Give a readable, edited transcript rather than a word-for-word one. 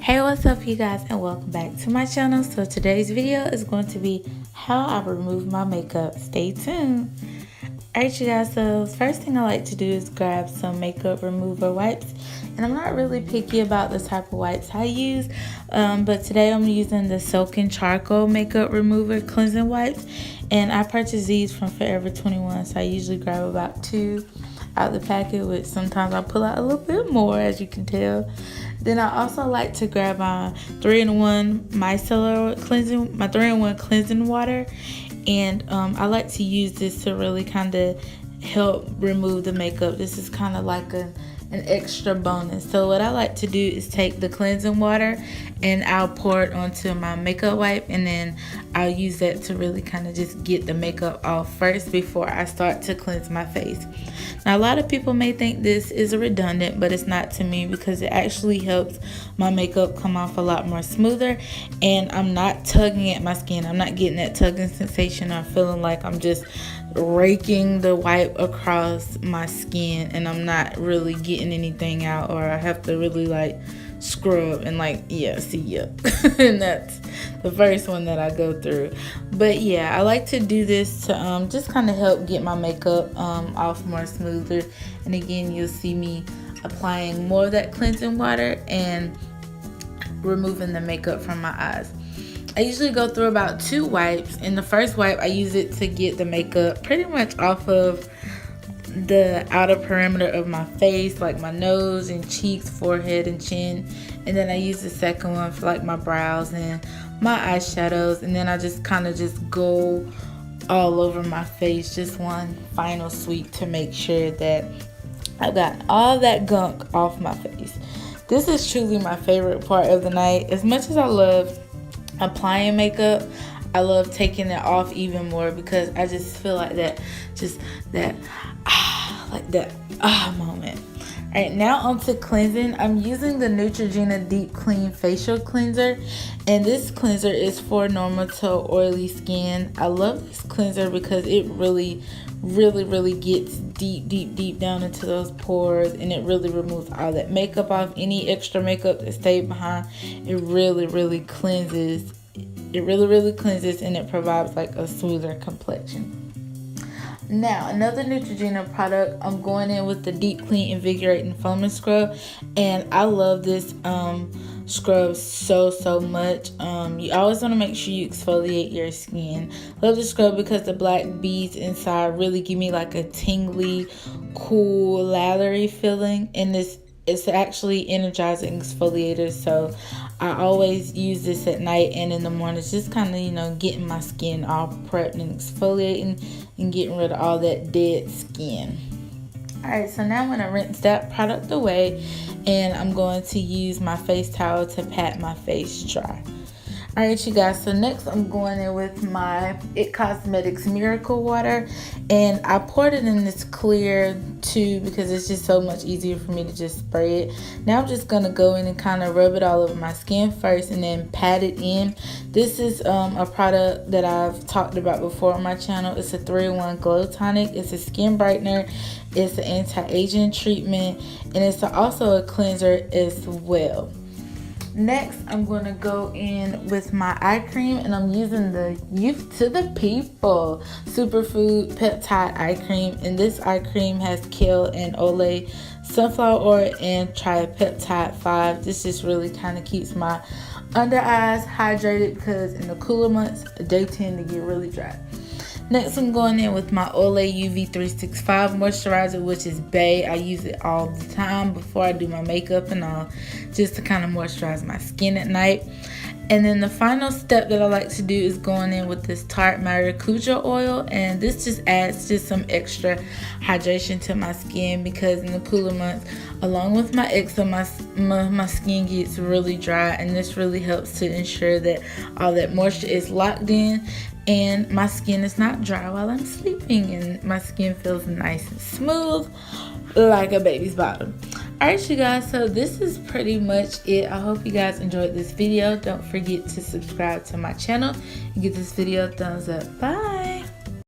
Hey, what's up you guys, and welcome back to my channel. So today's video is going to be how I remove my makeup. Stay tuned. Alright you guys, so first thing I like to do is grab some makeup remover wipes, and I'm not really picky about the type of wipes I use, but today I'm using the Celkin charcoal makeup remover cleansing wipes, and I purchased these from Forever 21, so I usually grab about 2 out the packet, which sometimes I pull out a little bit more, as you can tell. Then I also like to grab my 3-in-1 Micellar cleansing, my 3-in-1 cleansing water, and I like to use this to really kind of help remove the makeup. This is kind of like an extra bonus. So what I like to do is take the cleansing water and I'll pour it onto my makeup wipe, and then I'll use that to really kind of just get the makeup off first before I start to cleanse my face. Now a lot of people may think this is redundant, but it's not to me, because it actually helps my makeup come off a lot more smoother, and I'm not tugging at my skin. I'm not getting that tugging sensation or feeling like I'm just raking the wipe across my skin and I'm not really getting anything out, or I have to really like scrub and like, yeah, see, yeah. And that's the first one that I go through. But yeah, I like to do this to just kind of help get my makeup off more smoother. And again, you'll see me applying more of that cleansing water and removing the makeup from my eyes. I usually go through about 2 wipes. In the first wipe, I use it to get the makeup pretty much off of the outer perimeter of my face, like my nose and cheeks, forehead and chin. And then I use the second one for like my brows and my eyeshadows, and then I just kind of just go all over my face, just one final sweep to make sure that I've got all that gunk off my face. This is truly my favorite part of the night. As much as I love applying makeup, I love taking it off even more, because I just feel like that, just that moment. Alright, now on to cleansing. I'm using the Neutrogena Deep Clean Facial Cleanser, and this cleanser is for normal to oily skin. I love this cleanser because it really gets deep down into those pores, and it really removes all that makeup off, any extra makeup that stayed behind. It really cleanses. It really cleanses, and it provides like a smoother complexion. Now, another Neutrogena product, I'm going in with the Deep Clean Invigorating Foaming Scrub, and I love this scrub so much. You always want to make sure you exfoliate your skin. Love the scrub because the black beads inside really give me like a tingly, cool, lathery feeling, and it's actually energizing exfoliator. So I always use this at night and in the mornings, just kind of, you know, getting my skin all prepped and exfoliating and getting rid of all that dead skin. Alright, so now I'm going to rinse that product away, and I'm going to use my face towel to pat my face dry. Alright you guys, so next I'm going in with my It Cosmetics Miracle Water, and I poured it in this clear tube because it's just so much easier for me to just spray it. Now I'm just going to go in and kind of rub it all over my skin first and then pat it in. This is a product that I've talked about before on my channel. It's a 3-in-1 glow tonic. It's a skin brightener, it's an anti-aging treatment, and it's also a cleanser as well. Next, I'm going to go in with my eye cream, and I'm using the Youth to the People Superfood Peptide Eye Cream. And this eye cream has kale and Olay sunflower oil and tripeptide 5. This just really kind of keeps my under eyes hydrated, because in the cooler months, they tend to get really dry. Next, I'm going in with my Olay UV 365 moisturizer, which is Bay. I use it all the time before I do my makeup and all, just to kind of moisturize my skin at night. And then the final step that I like to do is going in with this TARTE Maracuja Oil, and this just adds just some extra hydration to my skin, because in the cooler months, along with my eczema, my skin gets really dry, and this really helps to ensure that all that moisture is locked in and my skin is not dry while I'm sleeping, and my skin feels nice and smooth like a baby's bottom. Alright you guys, so this is pretty much it. I hope you guys enjoyed this video. Don't forget to subscribe to my channel and give this video a thumbs up. Bye.